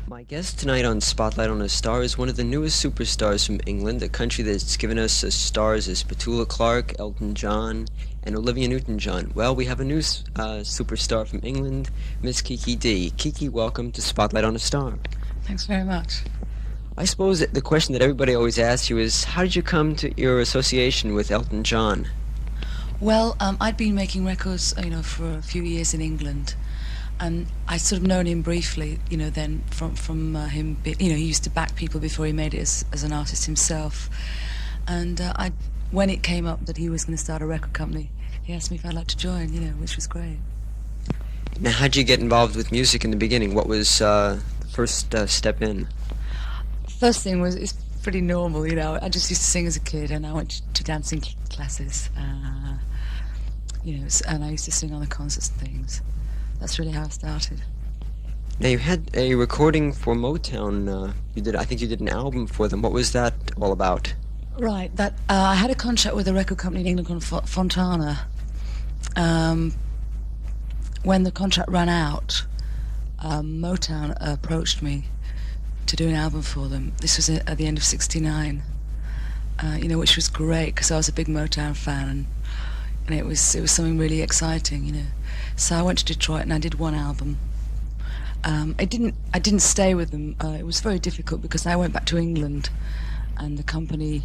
My guest tonight on Spotlight on a Star is one of the newest superstars from England, a country that's given us stars as Petula Clark, Elton John, and Olivia Newton-John. Well, we have a new superstar from England, Miss Kiki Dee. Kiki, welcome to Spotlight on a Star. Thanks very much. I suppose that the question that everybody always asks you is, how did you come to your association with Elton John? Well, I'd been making records, for a few years in England, and I'd sort of known him briefly, then from him. He used to back people before he made it as an artist himself. And when it came up that he was going to start a record company, he asked me if I'd like to join, which was great. Now, how'd you get involved with music in the beginning? What was the first step in? First thing was, it's pretty normal, I just used to sing as a kid, and I went to dancing classes, and I used to sing on the concerts and things. That's really how I started. Now, you had a recording for Motown. I think you did an album for them. What was that all about? Right, I had a contract with a record company in England called Fontana. When the contract ran out, Motown approached me to do an album for them. This was at the end of '69, which was great because I was a big Motown fan, and it was something really exciting, So I went to Detroit and I did one album. I didn't stay with them. It was very difficult because I went back to England, and the company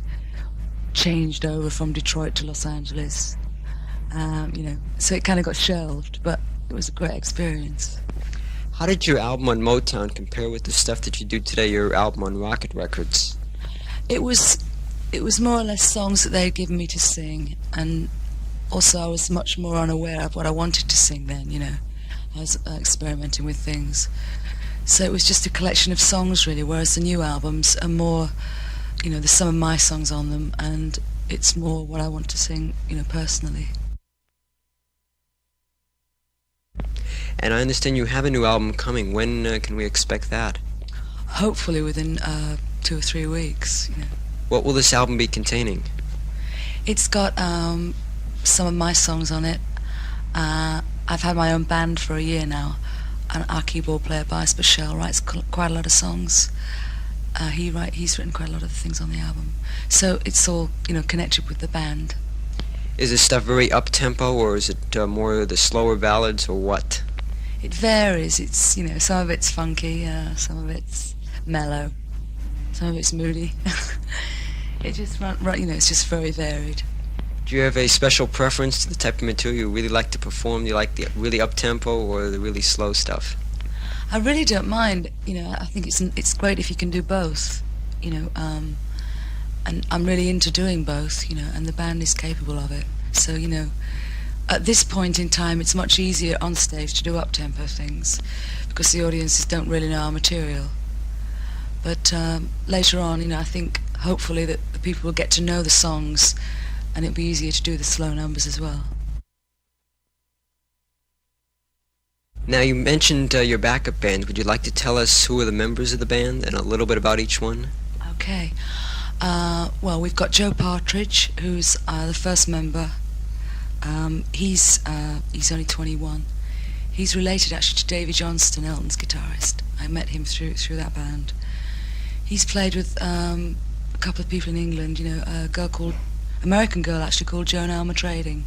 changed over from Detroit to Los Angeles. So it kind of got shelved, but it was a great experience. How did your album on Motown compare with the stuff that you do today, your album on Rocket Records? It was more or less songs that they had given me to sing, and also I was much more unaware of what I wanted to sing then, I was experimenting with things. So it was just a collection of songs really, whereas the new albums are more, there's some of my songs on them, and it's more what I want to sing, personally. And I understand you have a new album coming. When can we expect that? Hopefully within 2 or 3 weeks. What will this album be containing? It's got some of my songs on it. I've had my own band for a year now, and our keyboard player, Bias Bashel, writes quite a lot of songs. He's written quite a lot of the things on the album. So it's all, connected with the band. Is this stuff very up-tempo, or is it more the slower ballads, or what? It varies. It's, some of it's funky, some of it's mellow, some of it's moody. It just, it's just very varied. Do you have a special preference to the type of material you really like to perform? Do you like the really up-tempo or the really slow stuff? I really don't mind. I think it's great if you can do both. And I'm really into doing both. And the band is capable of it. So at this point in time, it's much easier on stage to do up-tempo things because the audiences don't really know our material. But later on, I think hopefully that the people will get to know the songs, and it'll be easier to do the slow numbers as well. Now, you mentioned your backup band. Would you like to tell us who are the members of the band and a little bit about each one? Okay. Well, we've got Joe Partridge, who's the first member. He's only 21. He's related actually to David Johnston, Elton's guitarist. I met him through that band. He's played with a couple of people in England. American girl actually called Joan Alma Trading.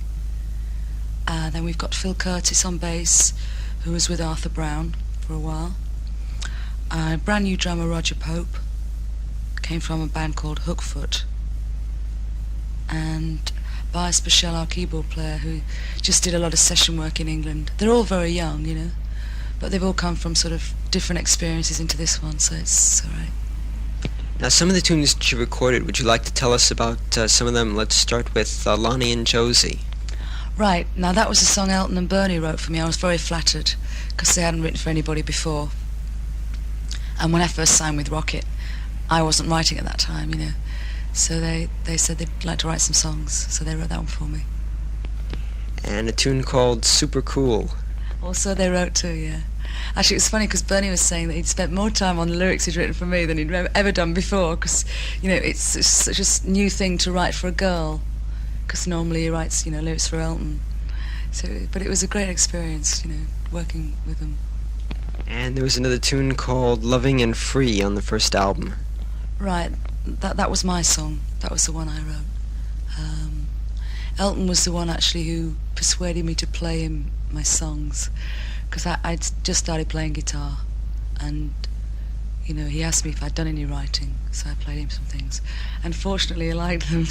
Then we've got Phil Curtis on bass, who was with Arthur Brown for a while. Brand new drummer Roger Pope came from a band called Hookfoot. And Bias Bashel, our keyboard player, who just did a lot of session work in England. They're all very young, but they've all come from sort of different experiences into this one, so it's all right. Now, some of the tunes that you recorded, would you like to tell us about some of them? Let's start with Lonnie and Josie. Right, now that was a song Elton and Bernie wrote for me. I was very flattered because they hadn't written for anybody before. And when I first signed with Rocket, I wasn't writing at that time, So they said they'd like to write some songs, so they wrote that one for me. And a tune called Super Cool. Also they wrote too, yeah. Actually, it was funny because Bernie was saying that he'd spent more time on the lyrics he'd written for me than he'd ever done before, because, it's such a new thing to write for a girl, because normally he writes, lyrics for Elton. So, but it was a great experience, working with them. And there was another tune called Loving and Free on the first album. Right, that was my song. That was the one I wrote. Elton was the one actually who persuaded me to play him my songs, because I'd just started playing guitar, and he asked me if I'd done any writing, so I played him some things, and fortunately he liked them.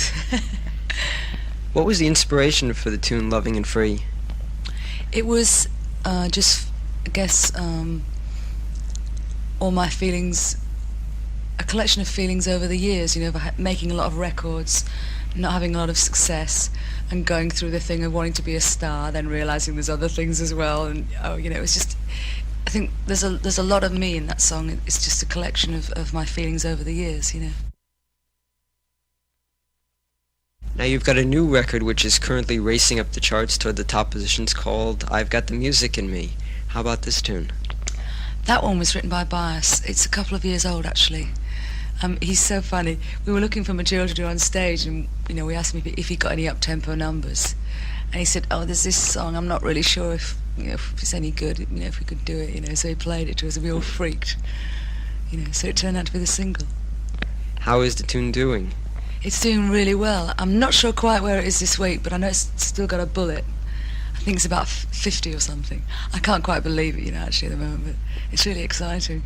What was the inspiration for the tune Loving and Free? It was just, I guess, all my feelings, a collection of feelings over the years, of making a lot of records, not having a lot of success, and going through the thing of wanting to be a star, then realising there's other things as well, and it was just, I think there's a lot of me in that song. It's just a collection of my feelings over the years, Now you've got a new record which is currently racing up the charts toward the top positions called I've Got the Music in Me. How about this tune? That one was written by Bias. It's a couple of years old, actually. He's so funny. We were looking for material to do on stage, and we asked him if he got any up-tempo numbers, and he said, "Oh, there's this song. I'm not really sure if it's any good. If we could do it. So he played it to us, and we all freaked. So it turned out to be the single. How is the tune doing? It's doing really well. I'm not sure quite where it is this week, but I know it's still got a bullet. I think it's about 50 or something. I can't quite believe it, actually, at the moment, but it's really exciting.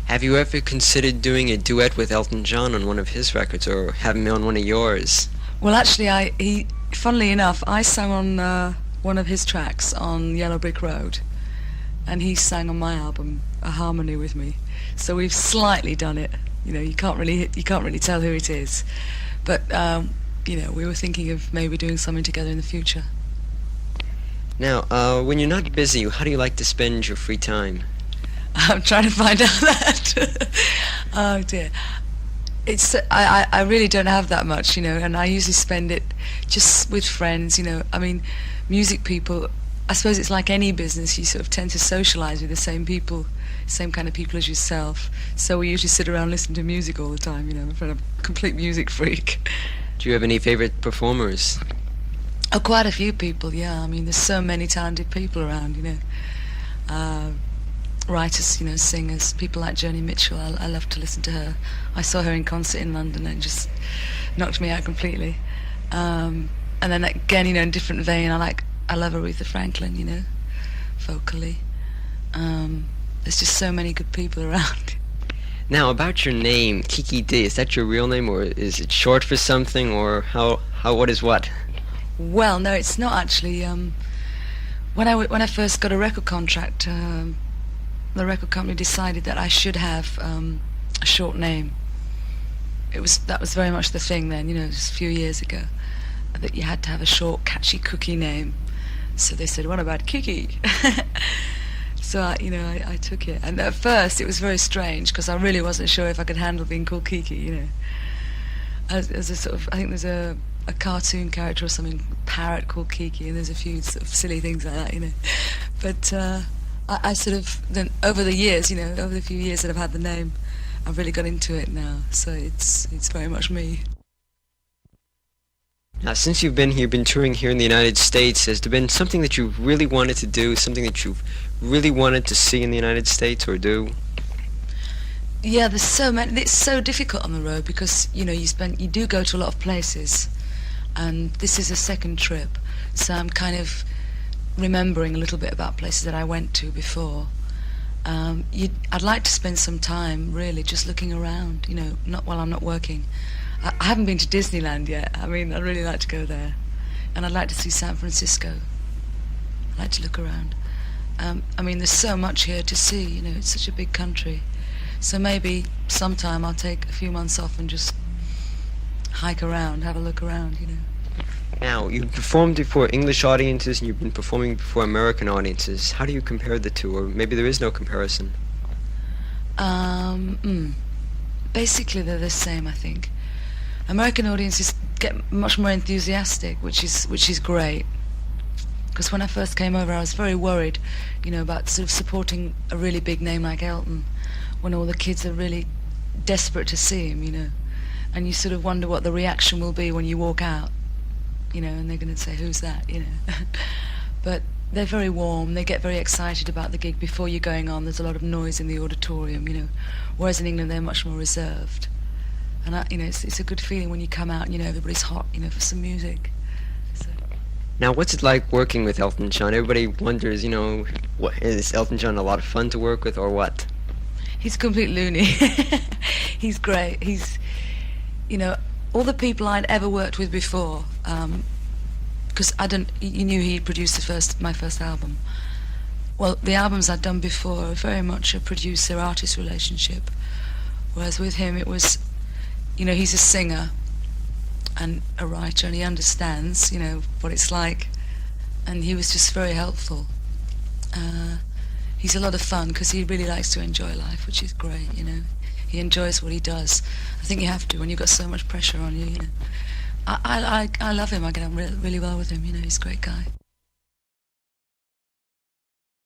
Have you ever considered doing a duet with Elton John on one of his records, or having him on one of yours? Well, actually, funnily enough, I sang on one of his tracks on Yellow Brick Road, and he sang on my album a harmony with me. So we've slightly done it. You can't really tell who it is, but we were thinking of maybe doing something together in the future. Now, when you're not busy, how do you like to spend your free time? I'm trying to find out that. Oh dear. I really don't have that much, and I usually spend it just with friends, I mean, music people, I suppose it's like any business, you sort of tend to socialise with the same people, same kind of people as yourself. So we usually sit around listening to music all the time, I'm a complete music freak. Do you have any favourite performers? Oh, quite a few people, yeah. I mean, there's so many talented people around, writers, singers, people like Joni Mitchell. I love to listen to her. I saw her in concert in London and it just knocked me out completely. And then again, in different vein, I love Aretha Franklin, vocally. There's just so many good people around. Now, about your name, Kiki Dee, is that your real name, or is it short for something, or what is what? Well, no, it's not actually. When I first got a record contract, the record company decided that I should have a short name. That was very much the thing then, just a few years ago, that you had to have a short, catchy, cookie name. So they said, "What about Kiki?" So I took it, and at first it was very strange because I really wasn't sure if I could handle being called Kiki. As a sort of, I think there's a cartoon character or something, parrot called Kiki, and there's a few sort of silly things like that, But I sort of, then over the years, over the few years that I've had the name, I've really got into it now, so it's very much me. Now, since you've been touring here in the United States, has there been something that you've really wanted to do, something that you've really wanted to see in the United States or do? Yeah, there's so many. It's so difficult on the road because, you do go to a lot of places, and this is a second trip, so I'm kind of remembering a little bit about places that I went to before. I'd like to spend some time really just looking around, not while I'm not working. I haven't been to Disneyland yet. I mean, I'd really like to go there, and I'd like to see San Francisco. I'd like to look around. I mean, there's so much here to see, it's such a big country. So maybe sometime I'll take a few months off and just hike around, have a look around, Now, you've performed before English audiences and you've been performing before American audiences. How do you compare the two, or maybe there is no comparison? Basically they're the same, I think. American audiences get much more enthusiastic, which is great. Because when I first came over, I was very worried, about sort of supporting a really big name like Elton, when all the kids are really desperate to see him, and you sort of wonder what the reaction will be when you walk out, and they're going to say, "Who's that?" But they're very warm. They get very excited about the gig before you're going on. There's a lot of noise in the auditorium, you know. Whereas in England, they're much more reserved. And it's a good feeling when you come out and, you know, everybody's hot, you know, for some music. So. Now, what's it like working with Elton John? Everybody wonders, you know, is Elton John a lot of fun to work with, or what? He's a complete loony. He's great. He's, you know, all the people I'd ever worked with before, because you knew he produced my first album. Well, the albums I'd done before are very much a producer-artist relationship, whereas with him it was, you know, he's a singer and a writer, and he understands, you know, what it's like, and he was just very helpful. He's a lot of fun because he really likes to enjoy life, which is great, you know. He enjoys what he does. I think you have to when you've got so much pressure on you, you know. I love him. I get on really well with him, you know. He's a great guy.